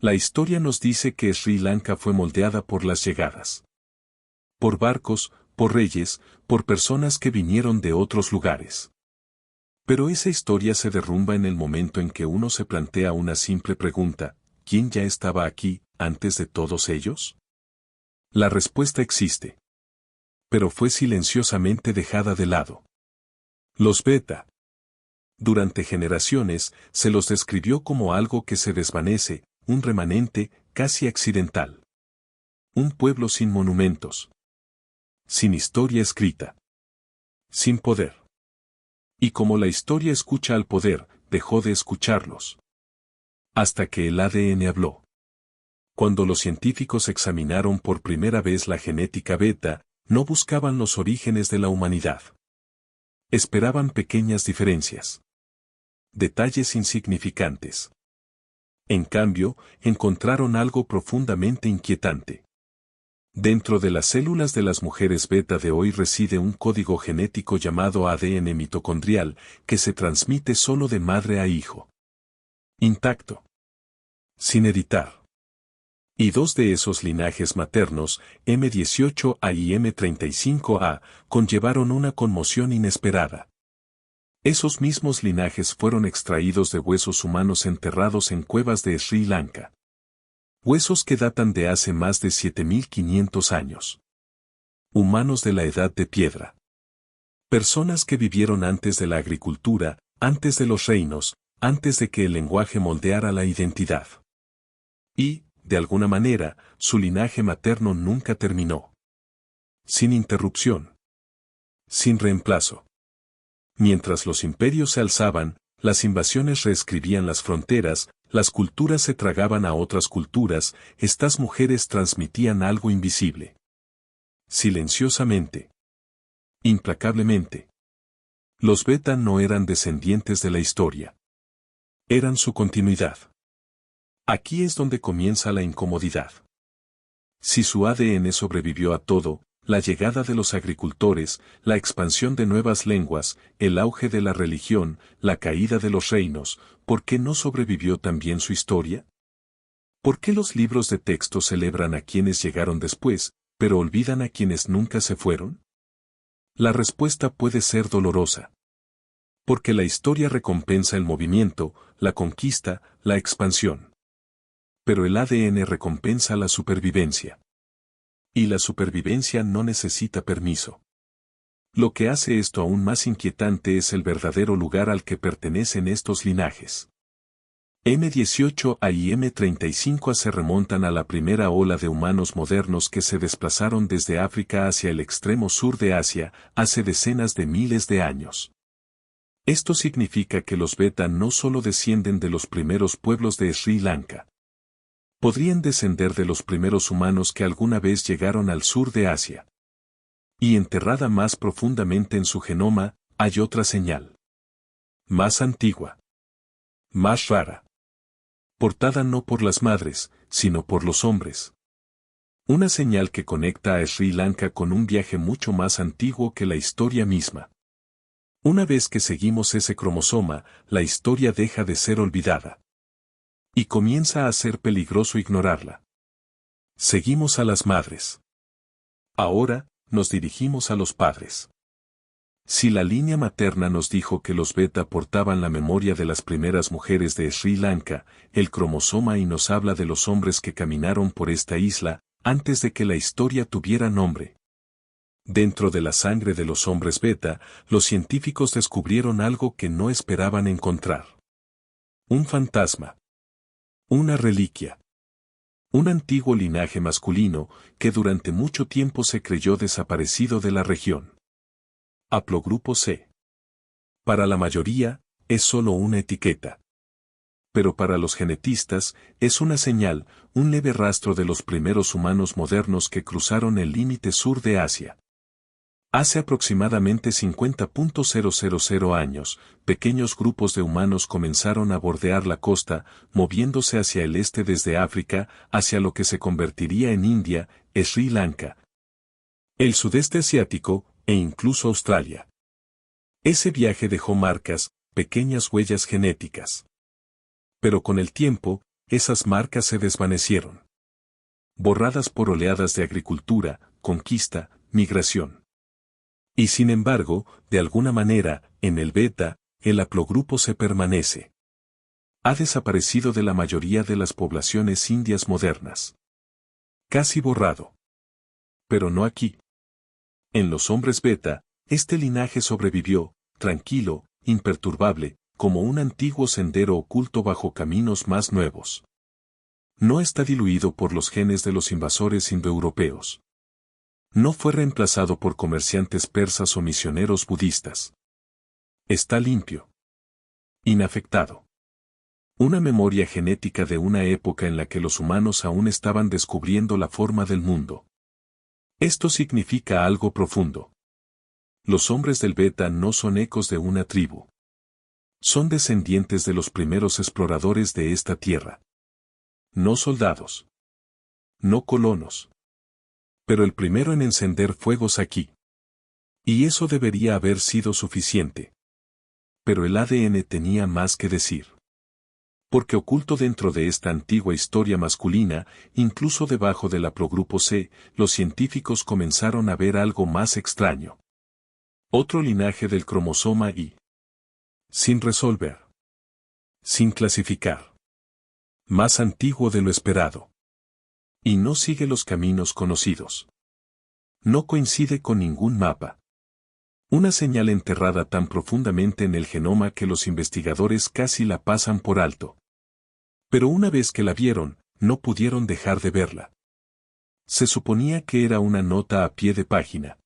La historia nos dice que Sri Lanka fue moldeada por las llegadas. Por barcos, por reyes, por personas que vinieron de otros lugares. Pero esa historia se derrumba en el momento en que uno se plantea una simple pregunta: ¿quién ya estaba aquí, antes de todos ellos? La respuesta existe. Pero fue silenciosamente dejada de lado. Los Beta. Durante generaciones, se los describió como algo que se desvanece, un remanente, casi accidental. Un pueblo sin monumentos. Sin historia escrita. Sin poder. Y como la historia escucha al poder, dejó de escucharlos. Hasta que el ADN habló. Cuando los científicos examinaron por primera vez la genética beta, no buscaban los orígenes de la humanidad. Esperaban pequeñas diferencias. Detalles insignificantes. En cambio, encontraron algo profundamente inquietante. Dentro de las células de las mujeres beta de hoy reside un código genético llamado ADN mitocondrial, que se transmite solo de madre a hijo. Intacto. Sin editar. Y dos de esos linajes maternos, M18A y M35A, conllevaron una conmoción inesperada. Esos mismos linajes fueron extraídos de huesos humanos enterrados en cuevas de Sri Lanka. Huesos que datan de hace más de 7500 años. Humanos de la edad de piedra. Personas que vivieron antes de la agricultura, antes de los reinos, antes de que el lenguaje moldeara la identidad. Y, de alguna manera, su linaje materno nunca terminó. Sin interrupción. Sin reemplazo. Mientras los imperios se alzaban, las invasiones reescribían las fronteras, las culturas se tragaban a otras culturas, estas mujeres transmitían algo invisible. Silenciosamente. Implacablemente. Los beta no eran descendientes de la historia. Eran su continuidad. Aquí es donde comienza la incomodidad. Si su ADN sobrevivió a todo, la llegada de los agricultores, la expansión de nuevas lenguas, el auge de la religión, la caída de los reinos, ¿por qué no sobrevivió también su historia? ¿Por qué los libros de texto celebran a quienes llegaron después, pero olvidan a quienes nunca se fueron? La respuesta puede ser dolorosa. Porque la historia recompensa el movimiento, la conquista, la expansión. Pero el ADN recompensa la supervivencia. Y la supervivencia no necesita permiso. Lo que hace esto aún más inquietante es el verdadero lugar al que pertenecen estos linajes. M18A y M35A se remontan a la primera ola de humanos modernos que se desplazaron desde África hacia el extremo sur de Asia, hace decenas de miles de años. Esto significa que los beta no solo descienden de los primeros pueblos de Sri Lanka. Podrían descender de los primeros humanos que alguna vez llegaron al sur de Asia. Y enterrada más profundamente en su genoma, hay otra señal. Más antigua. Más rara. Portada no por las madres, sino por los hombres. Una señal que conecta a Sri Lanka con un viaje mucho más antiguo que la historia misma. Una vez que seguimos ese cromosoma, la historia deja de ser olvidada. Y comienza a ser peligroso ignorarla. Seguimos a las madres. Ahora, nos dirigimos a los padres. Si la línea materna nos dijo que los beta portaban la memoria de las primeras mujeres de Sri Lanka, el cromosoma y nos habla de los hombres que caminaron por esta isla, antes de que la historia tuviera nombre. Dentro de la sangre de los hombres beta, los científicos descubrieron algo que no esperaban encontrar. Un fantasma. Una reliquia. Un antiguo linaje masculino, que durante mucho tiempo se creyó desaparecido de la región. Haplogrupo C. Para la mayoría, es solo una etiqueta. Pero para los genetistas, es una señal, un leve rastro de los primeros humanos modernos que cruzaron el límite sur de Asia. Hace aproximadamente 50.000 años, pequeños grupos de humanos comenzaron a bordear la costa, moviéndose hacia el este desde África, hacia lo que se convertiría en India, Sri Lanka, el sudeste asiático, e incluso Australia. Ese viaje dejó marcas, pequeñas huellas genéticas. Pero con el tiempo, esas marcas se desvanecieron. Borradas por oleadas de agricultura, conquista, migración. Y sin embargo, de alguna manera, en el beta, el haplogrupo se permanece. Ha desaparecido de la mayoría de las poblaciones indias modernas. Casi borrado. Pero no aquí. En los hombres beta, este linaje sobrevivió, tranquilo, imperturbable, como un antiguo sendero oculto bajo caminos más nuevos. No está diluido por los genes de los invasores indoeuropeos. No fue reemplazado por comerciantes persas o misioneros budistas. Está limpio. Inafectado. Una memoria genética de una época en la que los humanos aún estaban descubriendo la forma del mundo. Esto significa algo profundo. Los hombres del beta no son ecos de una tribu. Son descendientes de los primeros exploradores de esta tierra. No soldados. No colonos. Pero el primero en encender fuegos aquí. Y eso debería haber sido suficiente. Pero el ADN tenía más que decir. Porque oculto dentro de esta antigua historia masculina, incluso debajo del haplogrupo C, los científicos comenzaron a ver algo más extraño. Otro linaje del cromosoma Y. Sin resolver. Sin clasificar. Más antiguo de lo esperado. Y no sigue los caminos conocidos. No coincide con ningún mapa. Una señal enterrada tan profundamente en el genoma que los investigadores casi la pasan por alto. Pero una vez que la vieron, no pudieron dejar de verla. Se suponía que era una nota a pie de página.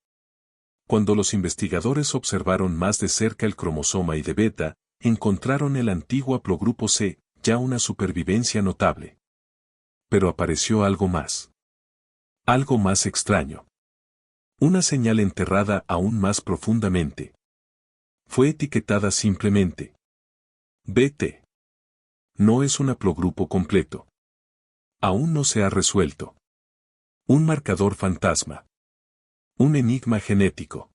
Cuando los investigadores observaron más de cerca el cromosoma Y de beta, encontraron el antiguo haplogrupo C, ya una supervivencia notable. Pero apareció algo más. Algo más extraño. Una señal enterrada aún más profundamente. Fue etiquetada simplemente. BT. No es un haplogrupo completo. Aún no se ha resuelto. Un marcador fantasma. Un enigma genético.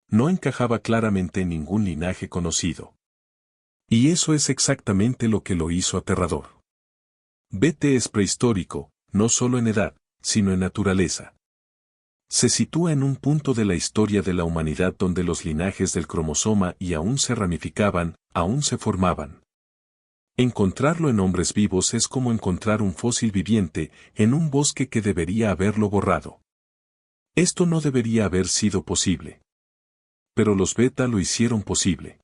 No encajaba claramente en ningún linaje conocido. Y eso es exactamente lo que lo hizo aterrador. BT es prehistórico, no solo en edad, sino en naturaleza. Se sitúa en un punto de la historia de la humanidad donde los linajes del cromosoma Y aún se ramificaban, aún se formaban. Encontrarlo en hombres vivos es como encontrar un fósil viviente en un bosque que debería haberlo borrado. Esto no debería haber sido posible. Pero los beta lo hicieron posible.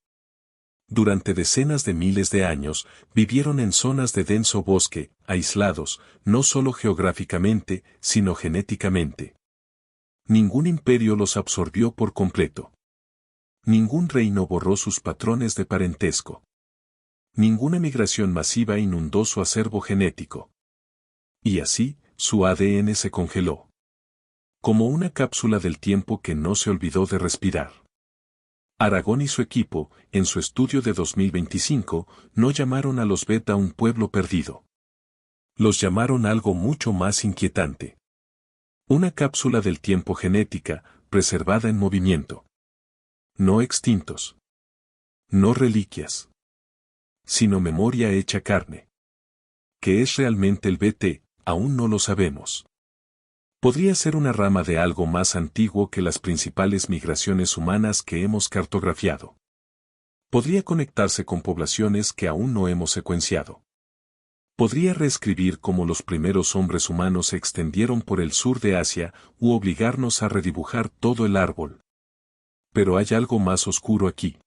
Durante decenas de miles de años, vivieron en zonas de denso bosque, aislados, no solo geográficamente, sino genéticamente. Ningún imperio los absorbió por completo. Ningún reino borró sus patrones de parentesco. Ninguna migración masiva inundó su acervo genético. Y así, su ADN se congeló. Como una cápsula del tiempo que no se olvidó de respirar. Aragón y su equipo, en su estudio de 2025, no llamaron a los beta un pueblo perdido. Los llamaron algo mucho más inquietante. Una cápsula del tiempo genética, preservada en movimiento. No extintos. No reliquias. Sino memoria hecha carne. ¿Qué es realmente el BT? Aún no lo sabemos. Podría ser una rama de algo más antiguo que las principales migraciones humanas que hemos cartografiado. Podría conectarse con poblaciones que aún no hemos secuenciado. Podría reescribir cómo los primeros hombres humanos se extendieron por el sur de Asia u obligarnos a redibujar todo el árbol. Pero hay algo más oscuro aquí.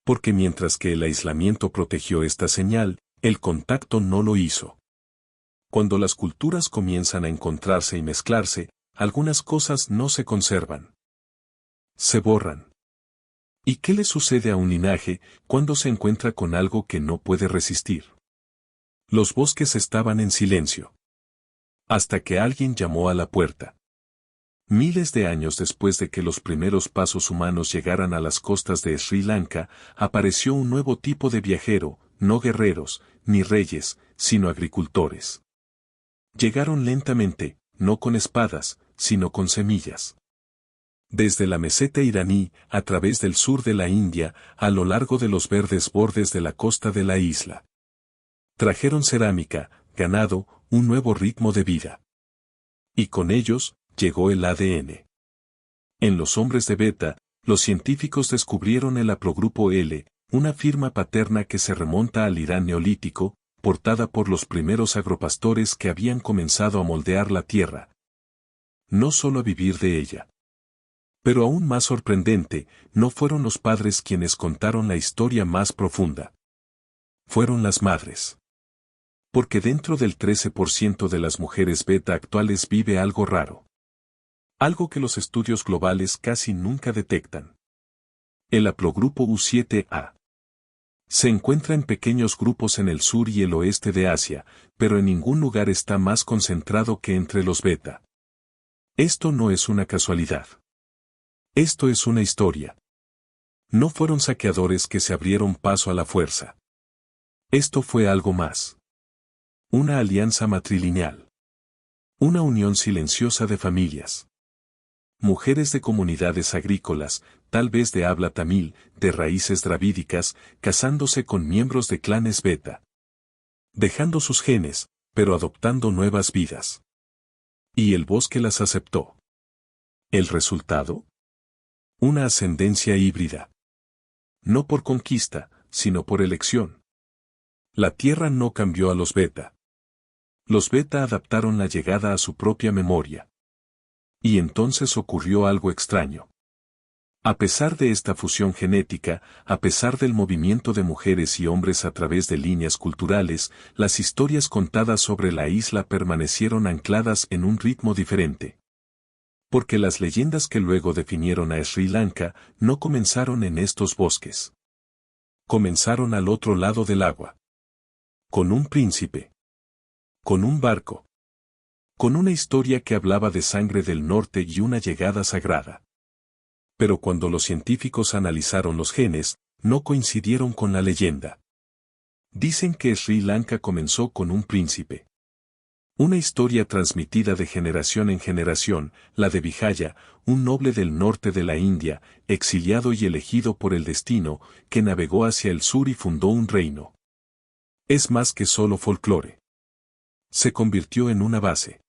Porque mientras que el aislamiento protegió esta señal, el contacto no lo hizo. Cuando las culturas comienzan a encontrarse y mezclarse, algunas cosas no se conservan. Se borran. ¿Y qué le sucede a un linaje cuando se encuentra con algo que no puede resistir? Los bosques estaban en silencio. Hasta que alguien llamó a la puerta. Miles de años después de que los primeros pasos humanos llegaran a las costas de Sri Lanka, apareció un nuevo tipo de viajero, no guerreros, ni reyes, sino agricultores. Llegaron lentamente, no con espadas, sino con semillas. Desde la meseta iraní, a través del sur de la India, a lo largo de los verdes bordes de la costa de la isla. Trajeron cerámica, ganado, un nuevo ritmo de vida. Y con ellos, llegó el ADN. En los hombres de Beta, los científicos descubrieron el haplogrupo L, una firma paterna que se remonta al Irán neolítico, portada por los primeros agropastores que habían comenzado a moldear la tierra. No solo a vivir de ella. Pero aún más sorprendente, no fueron los padres quienes contaron la historia más profunda. Fueron las madres. Porque dentro del 13% de las mujeres beta actuales vive algo raro. Algo que los estudios globales casi nunca detectan. El haplogrupo U7A. Se encuentra en pequeños grupos en el sur y el oeste de Asia, pero en ningún lugar está más concentrado que entre los beta. Esto no es una casualidad. Esto es una historia. No fueron saqueadores que se abrieron paso a la fuerza. Esto fue algo más. Una alianza matrilineal. Una unión silenciosa de familias. Mujeres de comunidades agrícolas, tal vez de habla tamil, de raíces dravídicas, casándose con miembros de clanes beta. Dejando sus genes, pero adoptando nuevas vidas. Y el bosque las aceptó. ¿El resultado? Una ascendencia híbrida. No por conquista, sino por elección. La Tierra no cambió a los beta. Los beta adaptaron la llegada a su propia memoria. Y entonces ocurrió algo extraño. A pesar de esta fusión genética, a pesar del movimiento de mujeres y hombres a través de líneas culturales, las historias contadas sobre la isla permanecieron ancladas en un ritmo diferente. Porque las leyendas que luego definieron a Sri Lanka no comenzaron en estos bosques. Comenzaron al otro lado del agua. Con un príncipe. Con un barco. Con una historia que hablaba de sangre del norte y una llegada sagrada. Pero cuando los científicos analizaron los genes, no coincidieron con la leyenda. Dicen que Sri Lanka comenzó con un príncipe. Una historia transmitida de generación en generación, la de Vijaya, un noble del norte de la India, exiliado y elegido por el destino, que navegó hacia el sur y fundó un reino. Es más que solo folclore. Se convirtió en una base.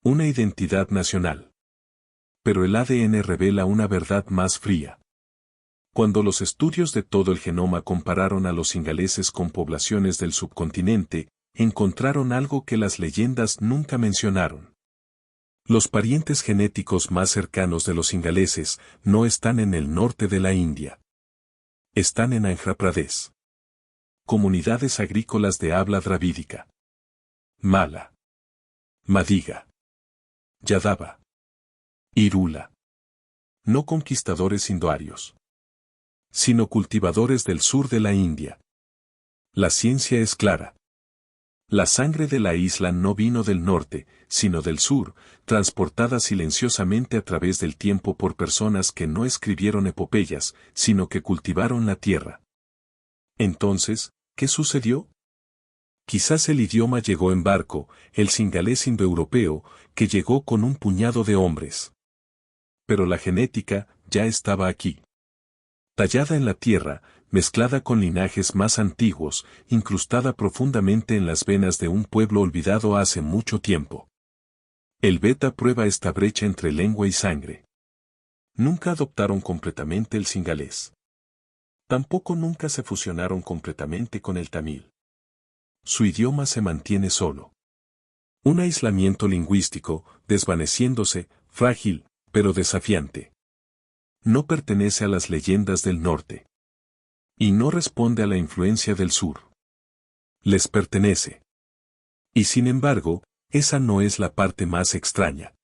Una identidad nacional. Pero el ADN revela una verdad más fría. Cuando los estudios de todo el genoma compararon a los singaleses con poblaciones del subcontinente, encontraron algo que las leyendas nunca mencionaron. Los parientes genéticos más cercanos de los singaleses no están en el norte de la India. Están en Andhra Pradesh. Comunidades agrícolas de habla dravídica. Mala. Madiga. Yadava. Irula. No conquistadores indoarios, sino cultivadores del sur de la India. La ciencia es clara. La sangre de la isla no vino del norte, sino del sur, transportada silenciosamente a través del tiempo por personas que no escribieron epopeyas, sino que cultivaron la tierra. Entonces, ¿qué sucedió? Quizás el idioma llegó en barco, el singalés indoeuropeo, que llegó con un puñado de hombres. Pero la genética ya estaba aquí. Tallada en la tierra, mezclada con linajes más antiguos, incrustada profundamente en las venas de un pueblo olvidado hace mucho tiempo. El beta prueba esta brecha entre lengua y sangre. Nunca adoptaron completamente el singalés. Tampoco nunca se fusionaron completamente con el tamil. Su idioma se mantiene solo. Un aislamiento lingüístico, desvaneciéndose, frágil, pero desafiante. No pertenece a las leyendas del norte. Y no responde a la influencia del sur. Les pertenece. Y sin embargo, esa no es la parte más extraña.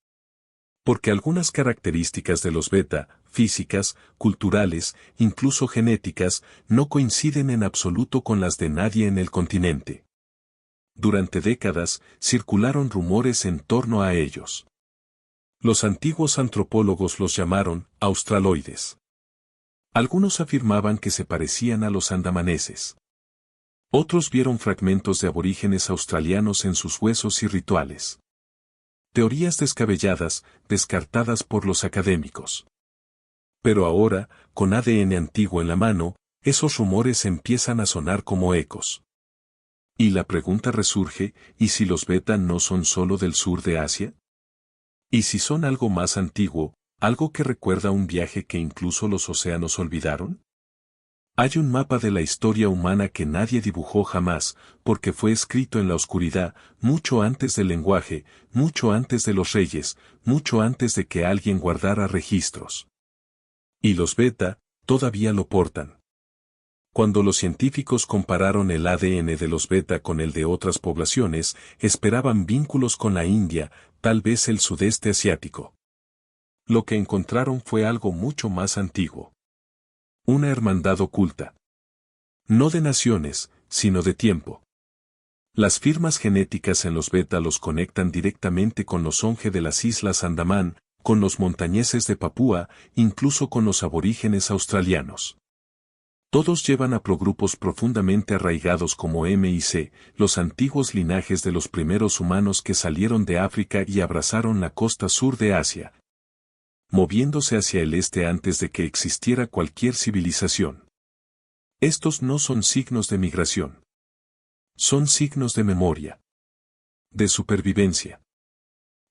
Porque algunas características de los beta, físicas, culturales, incluso genéticas, no coinciden en absoluto con las de nadie en el continente. Durante décadas, circularon rumores en torno a ellos. Los antiguos antropólogos los llamaron australoides. Algunos afirmaban que se parecían a los andamaneses. Otros vieron fragmentos de aborígenes australianos en sus huesos y rituales. Teorías descabelladas, descartadas por los académicos. Pero ahora, con ADN antiguo en la mano, esos rumores empiezan a sonar como ecos. Y la pregunta resurge, ¿y si los beta no son solo del sur de Asia? ¿Y si son algo más antiguo, algo que recuerda un viaje que incluso los océanos olvidaron? Hay un mapa de la historia humana que nadie dibujó jamás, porque fue escrito en la oscuridad, mucho antes del lenguaje, mucho antes de los reyes, mucho antes de que alguien guardara registros. Y los beta, todavía lo portan. Cuando los científicos compararon el ADN de los beta con el de otras poblaciones, esperaban vínculos con la India, tal vez el sudeste asiático. Lo que encontraron fue algo mucho más antiguo. Una hermandad oculta. No de naciones, sino de tiempo. Las firmas genéticas en los beta los conectan directamente con los Songhe de las Islas Andamán, con los montañeses de Papúa, incluso con los aborígenes australianos. Todos llevan a progrupos profundamente arraigados como M y C, los antiguos linajes de los primeros humanos que salieron de África y abrazaron la costa sur de Asia, moviéndose hacia el este antes de que existiera cualquier civilización. Estos no son signos de migración. Son signos de memoria. De supervivencia.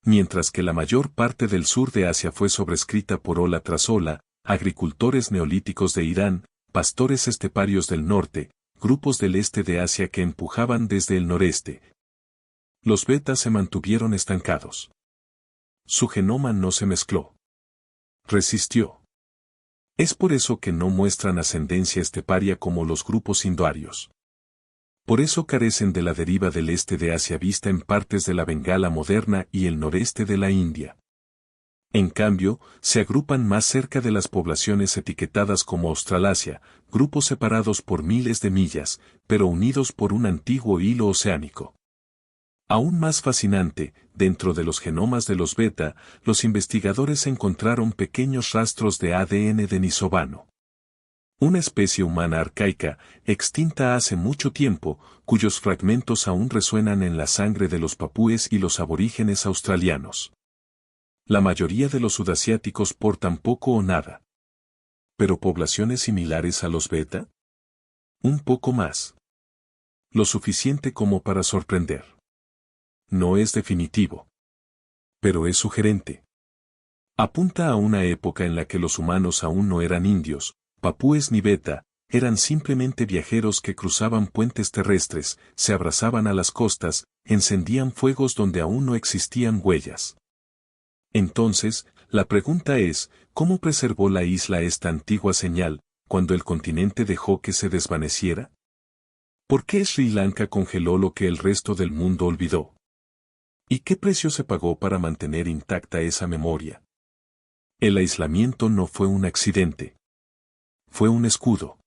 Mientras que la mayor parte del sur de Asia fue sobrescrita por ola tras ola, agricultores neolíticos de Irán, pastores esteparios del norte, grupos del este de Asia que empujaban desde el noreste. Los betas se mantuvieron estancados. Su genoma no se mezcló. Resistió. Es por eso que no muestran ascendencia esteparia como los grupos indoarios. Por eso carecen de la deriva del este de Asia vista en partes de la Bengala moderna y el noreste de la India. En cambio, se agrupan más cerca de las poblaciones etiquetadas como Australasia, grupos separados por miles de millas, pero unidos por un antiguo hilo oceánico. Aún más fascinante, dentro de los genomas de los beta, los investigadores encontraron pequeños rastros de ADN denisovano. Una especie humana arcaica, extinta hace mucho tiempo, cuyos fragmentos aún resuenan en la sangre de los papúes y los aborígenes australianos. La mayoría de los sudasiáticos portan poco o nada. ¿Pero poblaciones similares a los beta? Un poco más. Lo suficiente como para sorprender. No es definitivo. Pero es sugerente. Apunta a una época en la que los humanos aún no eran indios, papúes ni beta, eran simplemente viajeros que cruzaban puentes terrestres, se abrazaban a las costas, encendían fuegos donde aún no existían huellas. Entonces, la pregunta es, ¿cómo preservó la isla esta antigua señal, cuando el continente dejó que se desvaneciera? ¿Por qué Sri Lanka congeló lo que el resto del mundo olvidó? ¿Y qué precio se pagó para mantener intacta esa memoria? El aislamiento no fue un accidente. Fue un escudo.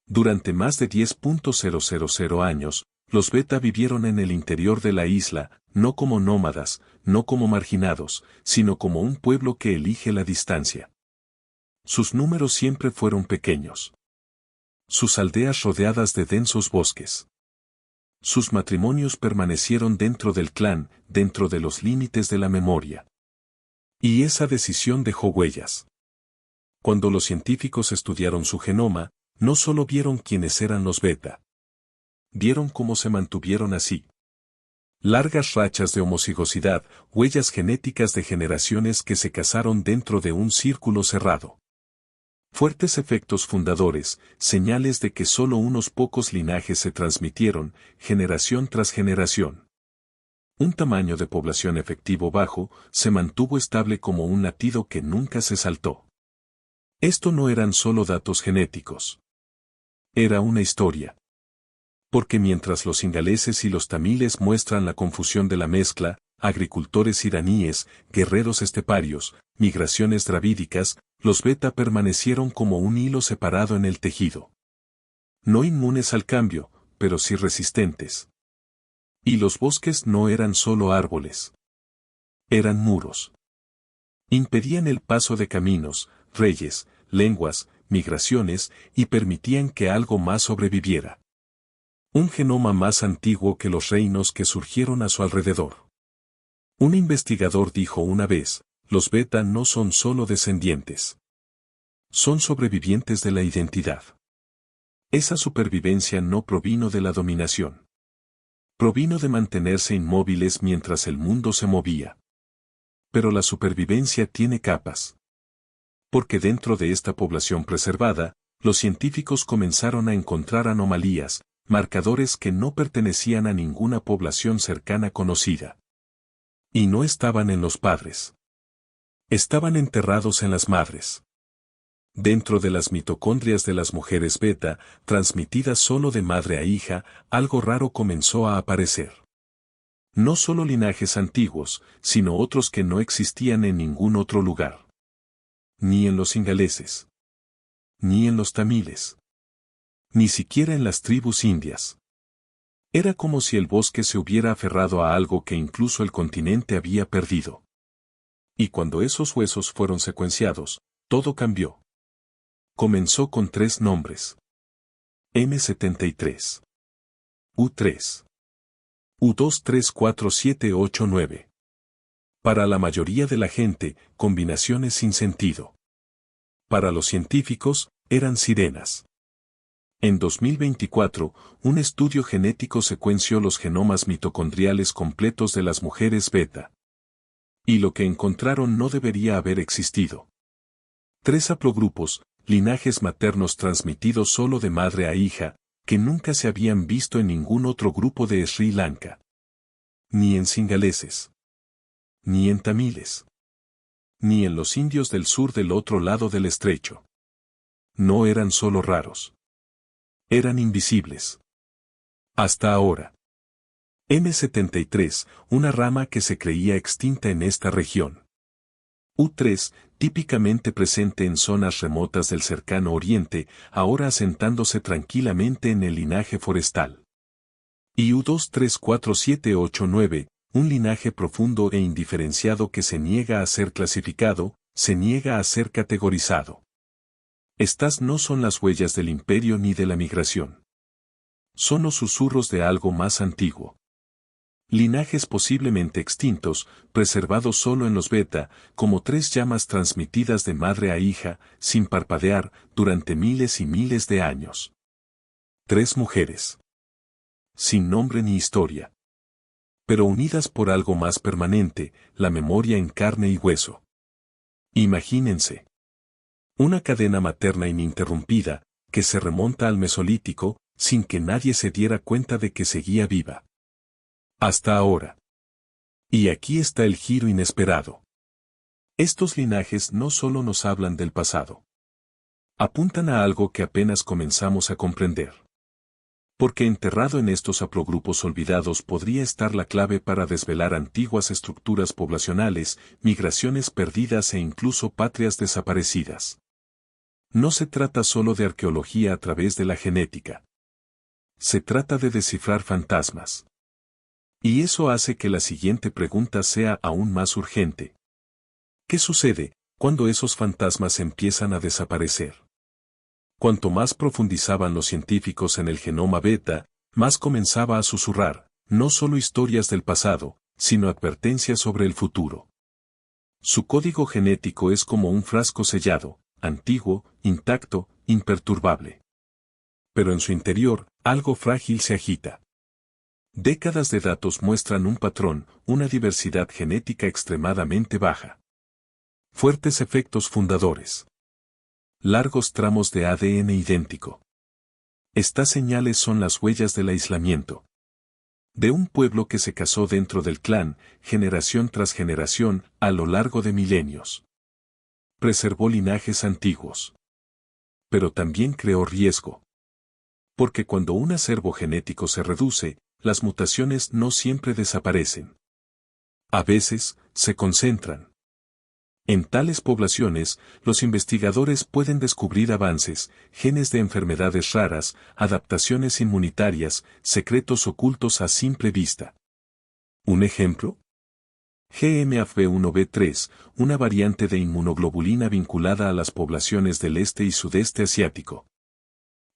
Durante más de 10.000 años, los beta vivieron en el interior de la isla, no como nómadas, no como marginados, sino como un pueblo que elige la distancia. Sus números siempre fueron pequeños. Sus aldeas rodeadas de densos bosques. Sus matrimonios permanecieron dentro del clan, dentro de los límites de la memoria. Y esa decisión dejó huellas. Cuando los científicos estudiaron su genoma, no solo vieron quiénes eran los beta. Vieron cómo se mantuvieron así. Largas rachas de homocigosidad, huellas genéticas de generaciones que se casaron dentro de un círculo cerrado. Fuertes efectos fundadores, señales de que solo unos pocos linajes se transmitieron, generación tras generación. Un tamaño de población efectivo bajo, se mantuvo estable como un latido que nunca se saltó. Esto no eran solo datos genéticos. Era una historia. Porque mientras los ingaleses y los tamiles muestran la confusión de la mezcla, agricultores iraníes, guerreros esteparios, migraciones dravídicas, los beta permanecieron como un hilo separado en el tejido. No inmunes al cambio, pero sí resistentes. Y los bosques no eran solo árboles. Eran muros. Impedían el paso de caminos, reyes, lenguas, migraciones, y permitían que algo más sobreviviera. Un genoma más antiguo que los reinos que surgieron a su alrededor. Un investigador dijo una vez, los beta no son solo descendientes. Son sobrevivientes de la identidad. Esa supervivencia no provino de la dominación. provino de mantenerse inmóviles mientras el mundo se movía. Pero la supervivencia tiene capas. Porque dentro de esta población preservada, los científicos comenzaron a encontrar anomalías, marcadores que no pertenecían a ninguna población cercana conocida. Y no estaban en los padres. Estaban enterrados en las madres. Dentro de las mitocondrias de las mujeres beta, transmitidas solo de madre a hija, algo raro comenzó a aparecer. No solo linajes antiguos, sino otros que no existían en ningún otro lugar. Ni en los ingaleses. Ni en los tamiles. Ni siquiera en las tribus indias. Era como si el bosque se hubiera aferrado a algo que incluso el continente había perdido. Y cuando esos huesos fueron secuenciados, todo cambió. Comenzó con 3 nombres. M73. U3. U234789. Para la mayoría de la gente, combinaciones sin sentido. Para los científicos, eran sirenas. En 2024, un estudio genético secuenció los genomas mitocondriales completos de las mujeres beta. Y lo que encontraron no debería haber existido. 3 haplogrupos, linajes maternos transmitidos solo de madre a hija, que nunca se habían visto en ningún otro grupo de Sri Lanka. Ni en singaleses. Ni en tamiles. Ni en los indios del sur del otro lado del estrecho. No eran solo raros. Eran invisibles. Hasta ahora. M73, una rama que se creía extinta en esta región. U3, típicamente presente en zonas remotas del cercano oriente, ahora asentándose tranquilamente en el linaje forestal. Y U234789, un linaje profundo e indiferenciado que se niega a ser clasificado, se niega a ser categorizado. Estas no son las huellas del imperio ni de la migración. Son los susurros de algo más antiguo. Linajes posiblemente extintos, preservados solo en los beta, como 3 llamas transmitidas de madre a hija, sin parpadear, durante miles y miles de años. 3 mujeres. Sin nombre ni historia. Pero unidas por algo más permanente, la memoria en carne y hueso. Imagínense. Una cadena materna ininterrumpida, que se remonta al Mesolítico, sin que nadie se diera cuenta de que seguía viva. Hasta ahora. Y aquí está el giro inesperado. Estos linajes no solo nos hablan del pasado. Apuntan a algo que apenas comenzamos a comprender. Porque enterrado en estos haplogrupos olvidados podría estar la clave para desvelar antiguas estructuras poblacionales, migraciones perdidas e incluso patrias desaparecidas. No se trata solo de arqueología a través de la genética. Se trata de descifrar fantasmas. Y eso hace que la siguiente pregunta sea aún más urgente. ¿Qué sucede cuando esos fantasmas empiezan a desaparecer? Cuanto más profundizaban los científicos en el genoma beta, más comenzaba a susurrar, no solo historias del pasado, sino advertencias sobre el futuro. Su código genético es como un frasco sellado, antiguo, intacto, imperturbable. Pero en su interior, algo frágil se agita. Décadas de datos muestran un patrón, una diversidad genética extremadamente baja. Fuertes efectos fundadores. Largos tramos de ADN idéntico. Estas señales son las huellas del aislamiento. De un pueblo que se casó dentro del clan, generación tras generación, a lo largo de milenios. Preservó linajes antiguos. Pero también creó riesgo. Porque cuando un acervo genético se reduce, las mutaciones no siempre desaparecen. A veces, se concentran. En tales poblaciones, los investigadores pueden descubrir avances, genes de enfermedades raras, adaptaciones inmunitarias, secretos ocultos a simple vista. ¿Un ejemplo? GMAF1B3, una variante de inmunoglobulina vinculada a las poblaciones del este y sudeste asiático.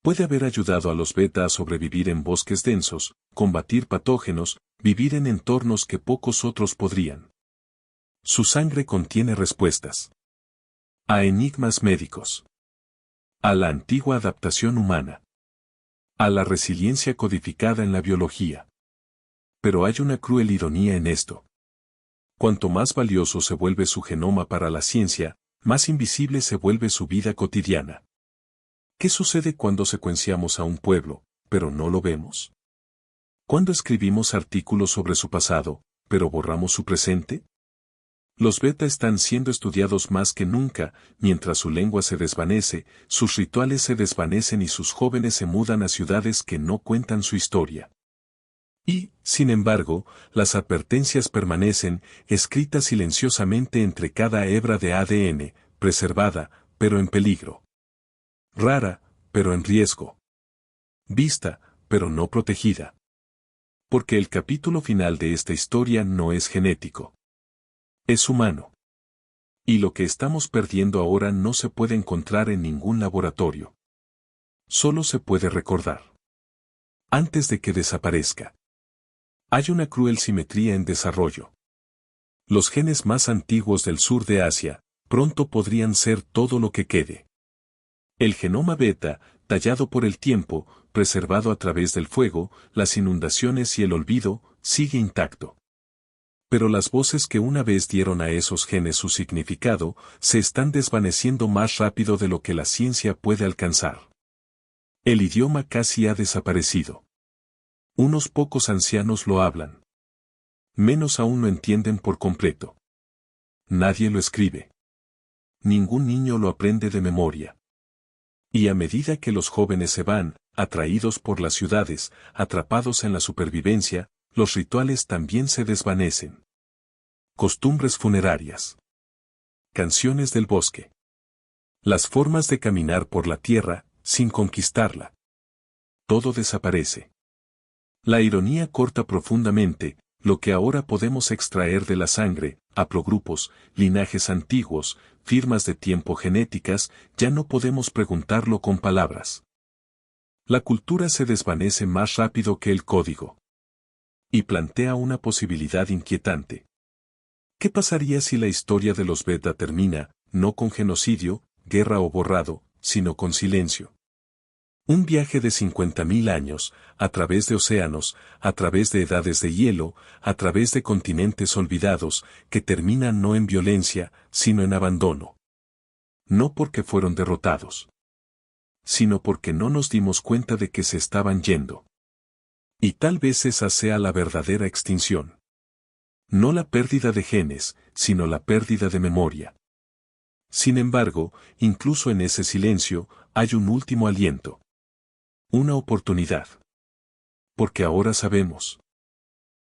Puede haber ayudado a los beta a sobrevivir en bosques densos, combatir patógenos, vivir en entornos que pocos otros podrían. Su sangre contiene respuestas. A enigmas médicos. A la antigua adaptación humana. A la resiliencia codificada en la biología. Pero hay una cruel ironía en esto. Cuanto más valioso se vuelve su genoma para la ciencia, más invisible se vuelve su vida cotidiana. ¿Qué sucede cuando secuenciamos a un pueblo, pero no lo vemos? ¿Cuándo escribimos artículos sobre su pasado, pero borramos su presente? Los beta están siendo estudiados más que nunca, mientras su lengua se desvanece, sus rituales se desvanecen y sus jóvenes se mudan a ciudades que no cuentan su historia. Y, sin embargo, las advertencias permanecen, escritas silenciosamente entre cada hebra de ADN, preservada, pero en peligro. Rara, pero en riesgo. Vista, pero no protegida. Porque el capítulo final de esta historia no es genético. Es humano. Y lo que estamos perdiendo ahora no se puede encontrar en ningún laboratorio. Solo se puede recordar. Antes de que desaparezca. Hay una cruel simetría en desarrollo. Los genes más antiguos del sur de Asia, pronto podrían ser todo lo que quede. El genoma beta, tallado por el tiempo, preservado a través del fuego, las inundaciones y el olvido, sigue intacto. Pero las voces que una vez dieron a esos genes su significado, se están desvaneciendo más rápido de lo que la ciencia puede alcanzar. El idioma casi ha desaparecido. Unos pocos ancianos lo hablan. Menos aún lo entienden por completo. Nadie lo escribe. Ningún niño lo aprende de memoria. Y a medida que los jóvenes se van, atraídos por las ciudades, atrapados en la supervivencia, los rituales también se desvanecen. Costumbres funerarias. Canciones del bosque. Las formas de caminar por la tierra, sin conquistarla. Todo desaparece. La ironía corta profundamente, lo que ahora podemos extraer de la sangre, haplogrupos, linajes antiguos, firmas de tiempo genéticas, ya no podemos preguntarlo con palabras. La cultura se desvanece más rápido que el código. Y plantea una posibilidad inquietante. ¿Qué pasaría si la historia de los beta termina, no con genocidio, guerra o borrado, sino con silencio? Un viaje de 50.000 años, a través de océanos, a través de edades de hielo, a través de continentes olvidados, que terminan no en violencia, sino en abandono. No porque fueron derrotados, sino porque no nos dimos cuenta de que se estaban yendo. Y tal vez esa sea la verdadera extinción. No la pérdida de genes, sino la pérdida de memoria. Sin embargo, incluso en ese silencio, hay un último aliento. Una oportunidad. Porque ahora sabemos.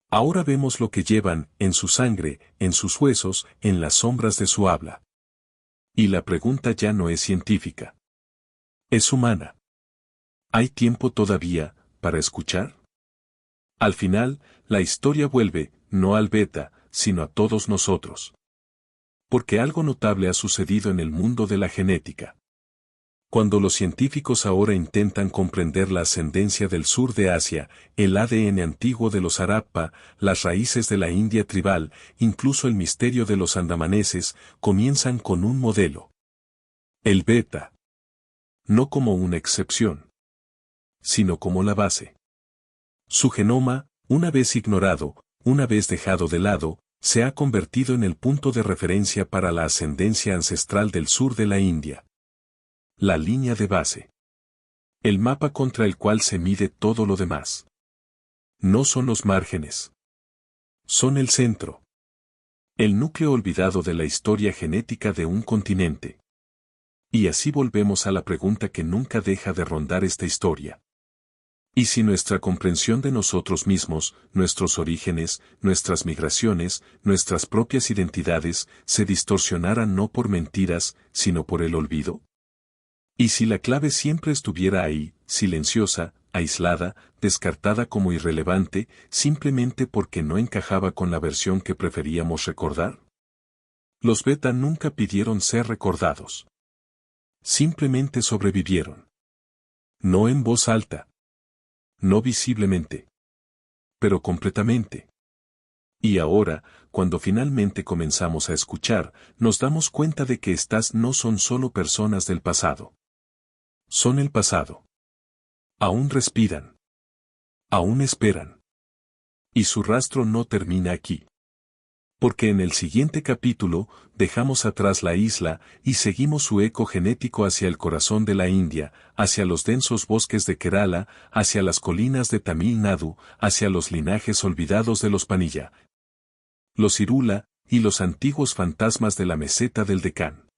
Ahora vemos lo que llevan, en su sangre, en sus huesos, en las sombras de su habla. Y la pregunta ya no es científica. Es humana. ¿Hay tiempo todavía, para escuchar? Al final, la historia vuelve, no al beta, sino a todos nosotros. Porque algo notable ha sucedido en el mundo de la genética. Cuando los científicos ahora intentan comprender la ascendencia del sur de Asia, el ADN antiguo de los Harappa, las raíces de la India tribal, incluso el misterio de los andamaneses, comienzan con un modelo. El beta. No como una excepción, sino como la base. Su genoma, una vez ignorado, una vez dejado de lado, se ha convertido en el punto de referencia para la ascendencia ancestral del sur de la India. La línea de base. El mapa contra el cual se mide todo lo demás. No son los márgenes. Son el centro. El núcleo olvidado de la historia genética de un continente. Y así volvemos a la pregunta que nunca deja de rondar esta historia. ¿Y si nuestra comprensión de nosotros mismos, nuestros orígenes, nuestras migraciones, nuestras propias identidades, se distorsionaran no por mentiras, sino por el olvido? ¿Y si la clave siempre estuviera ahí, silenciosa, aislada, descartada como irrelevante, simplemente porque no encajaba con la versión que preferíamos recordar? Los beta nunca pidieron ser recordados. Simplemente sobrevivieron. No en voz alta. No visiblemente. Pero completamente. Y ahora, cuando finalmente comenzamos a escuchar, nos damos cuenta de que estas no son solo personas del pasado. Son el pasado. Aún respiran. Aún esperan. Y su rastro no termina aquí. Porque en el siguiente capítulo, dejamos atrás la isla y seguimos su eco genético hacia el corazón de la India, hacia los densos bosques de Kerala, hacia las colinas de Tamil Nadu, hacia los linajes olvidados de los Panilla, los Irula, y los antiguos fantasmas de la meseta del Deccan.